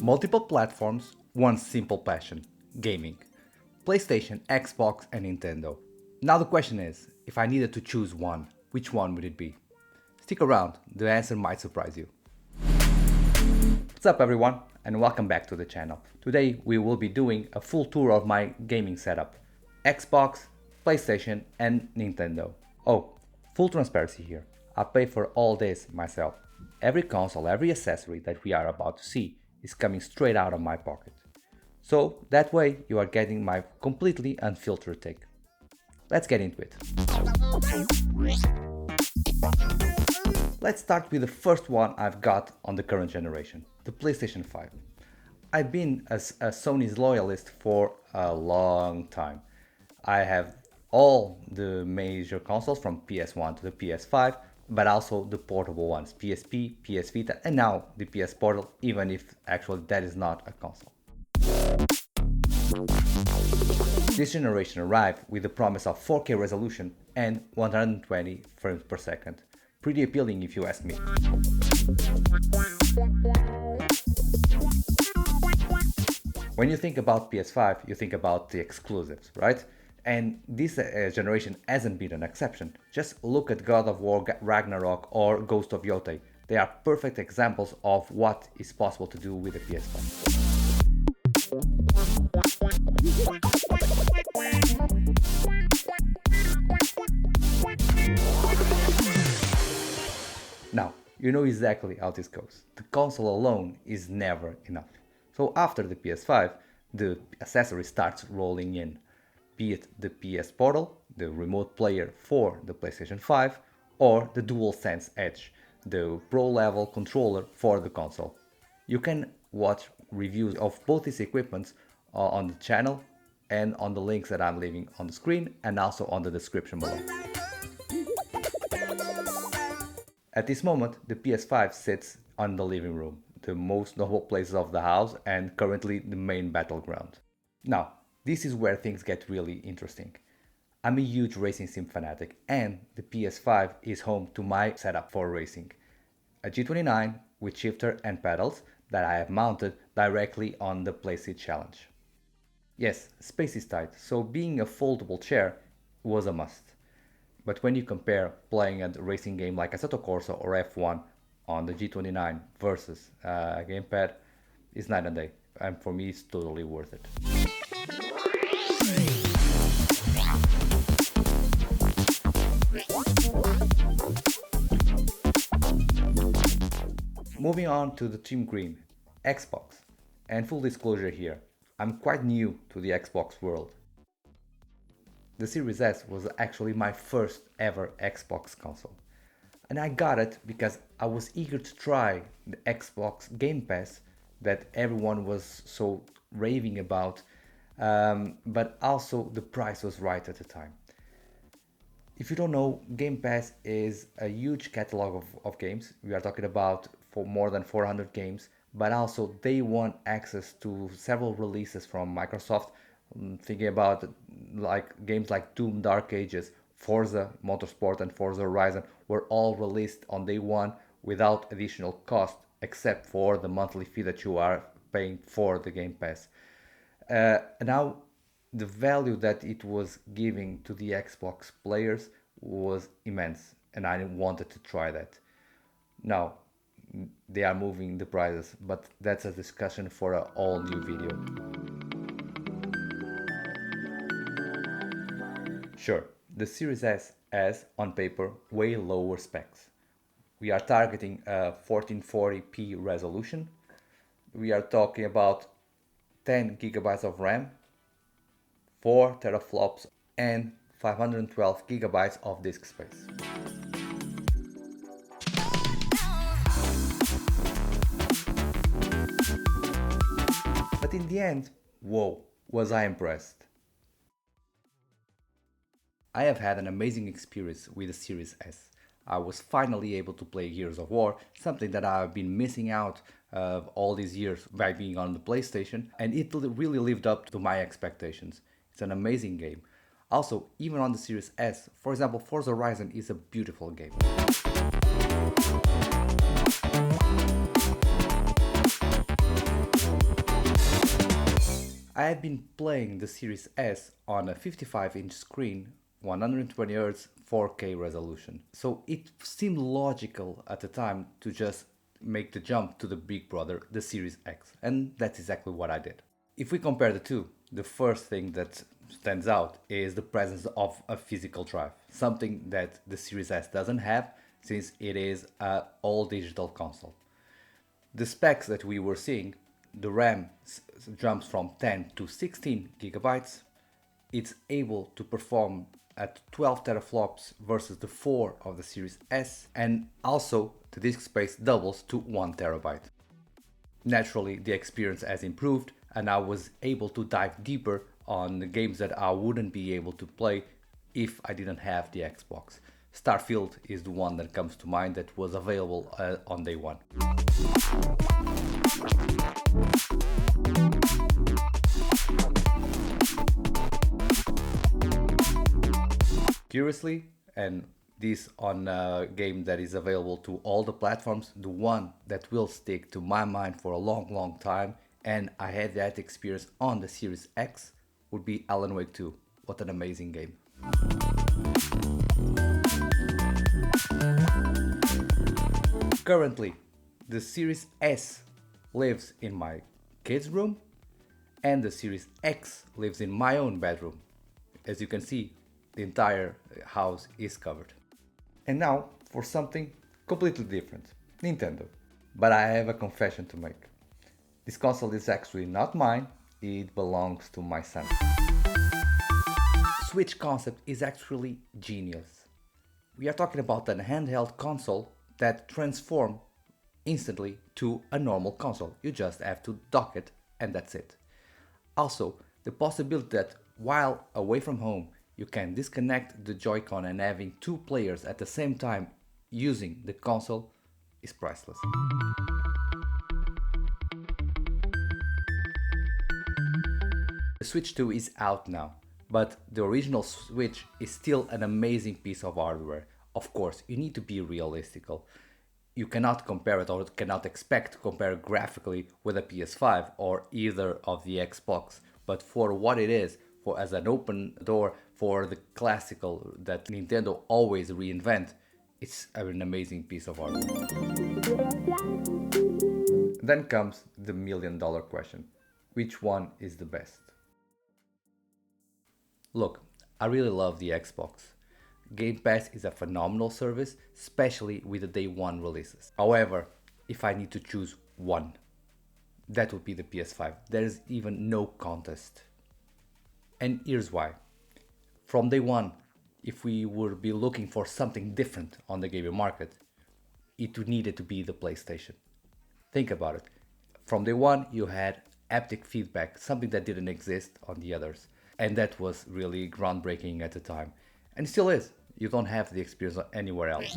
Multiple platforms, one simple passion, gaming. PlayStation, Xbox and Nintendo. Now the question is, if I needed to choose one, which one would it be? Stick around, the answer might surprise you. What's up everyone, and welcome back to the channel. Today we will be doing a full tour of my gaming setup. Xbox, PlayStation and Nintendo. Oh, full transparency here. I pay for all this myself. Every console, every accessory that we are about to see is coming straight out of my pocket. So that way you are getting my completely unfiltered take. Let's get into it. Let's start with the first one I've got on the current generation, the PlayStation 5. I've been a Sony's loyalist for a long time. I have all the major consoles from PS1 to the PS5, but also the portable ones, PSP, PS Vita, and now the PS Portal, even if actually that is not a console. This generation arrived with the promise of 4K resolution and 120 frames per second. Pretty appealing if you ask me. When you think about PS5, you think about the exclusives, right? And this generation hasn't been an exception. Just look at God of War Ragnarok or Ghost of Yotei. They are perfect examples of what is possible to do with the PS5. Now, you know exactly how this goes. The console alone is never enough. So after the PS5, the accessory starts rolling in. Be it the PS Portal, the remote player for the PlayStation 5, or the DualSense Edge, the pro-level controller for the console. You can watch reviews of both these equipments on the channel and on the links that I'm leaving on the screen and also on the description below. At this moment, the PS5 sits on the living room, the most noble places of the house and currently the main battleground. Now, this is where things get really interesting. I'm a huge racing sim fanatic and the PS5 is home to my setup for racing. A G29 with shifter and pedals that I have mounted directly on the Playseat Challenge. Yes, space is tight, so being a foldable chair was a must. But when you compare playing a racing game like Assetto Corsa or F1 on the G29 versus a gamepad, it's night and day, and for me it's totally worth it. Moving on to the Team Green, Xbox. And full disclosure here, I'm quite new to the Xbox world. The Series S was actually my first ever Xbox console. And I got it because I was eager to try the Xbox Game Pass that everyone was so raving about, but also the price was right at the time. If you don't know, Game Pass is a huge catalog of games. We are talking about for more than 400 games, but also they want access to several releases from Microsoft. Thinking about games like Doom Dark Ages, Forza Motorsport and Forza Horizon were all released on day one without additional cost except for the monthly fee that you are paying for the Game Pass. Now the value that it was giving to the Xbox players was immense and I wanted to try that. Now they are moving the prices, but that's a discussion for a all new video. Sure, the Series S has, on paper, way lower specs. We are targeting a 1440p resolution. We are talking about 10 gigabytes of RAM, 4 teraflops and 512 gigabytes of disk space. But in the end, whoa, was I impressed. I have had an amazing experience with the Series S. I was finally able to play Gears of War, something that I've been missing out of all these years by being on the PlayStation, and it really lived up to my expectations. It's an amazing game. Also, even on the Series S, for example, Forza Horizon is a beautiful game. I have been playing the Series S on a 55-inch screen, 120Hz 4K resolution. So it seemed logical at the time to just make the jump to the big brother, the Series X, and that's exactly what I did. If we compare the two, the first thing that stands out is the presence of a physical drive, something that the Series S doesn't have since it is an all-digital console. The specs that we were seeing, the RAM jumps from 10 to 16 gigabytes. It's able to perform at 12 teraflops versus the 4 of the Series S, and also the disk space doubles to 1 terabyte. Naturally, the experience has improved, and I was able to dive deeper on the games that I wouldn't be able to play if I didn't have the Xbox. Starfield is the one that comes to mind that was available on day one. Curiously, and this on a game that is available to all the platforms, the one that will stick to my mind for a long time, and I had that experience on the Series X, would be Alan Wake 2. What an amazing game. Currently, the Series S lives in my kids' room and the Series X lives in my own bedroom. As you can see, the entire house is covered. And now for something completely different, Nintendo. But I have a confession to make. This console is actually not mine, it belongs to my son. Switch concept is actually genius. We are talking about an handheld console that transforms instantly to a normal console. You just have to dock it and that's it. Also, the possibility that while away from home you can disconnect the Joy-Con and having two players at the same time using the console is priceless. The Switch 2 is out now, but the original Switch is still an amazing piece of hardware. Of course, you need to be realistical. You cannot compare it or cannot expect to compare graphically with a PS5 or either of the Xbox, but for what it is, for as an open door for the classical that Nintendo always reinvent, it's an amazing piece of hardware. Then comes the million-dollar question. Which one is the best? Look, I really love the Xbox. Game Pass is a phenomenal service, especially with the day one releases. However, if I need to choose one, that would be the PS5. There is even no contest. And here's why. From day one, if we would be looking for something different on the gaming market, it needed to be the PlayStation. Think about it. From day one, you had haptic feedback, something that didn't exist on the others. And that was really groundbreaking at the time. And it still is. You don't have the experience anywhere else.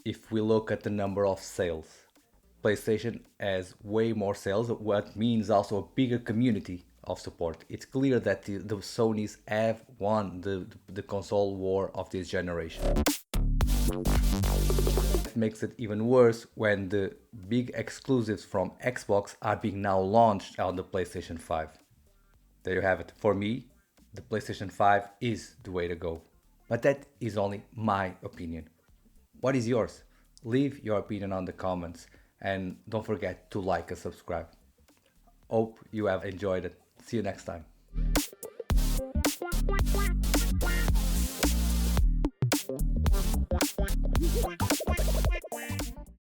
If we look at the number of sales, PlayStation has way more sales, what means also a bigger community of support. It's clear that the Sonys have won the console war of this generation. It makes it even worse when the big exclusives from Xbox are being now launched on the PlayStation 5. There you have it. For me, the PlayStation 5 is the way to go. But that is only my opinion. What is yours? Leave your opinion on the comments and don't forget to like and subscribe. Hope you have enjoyed it. See you next time.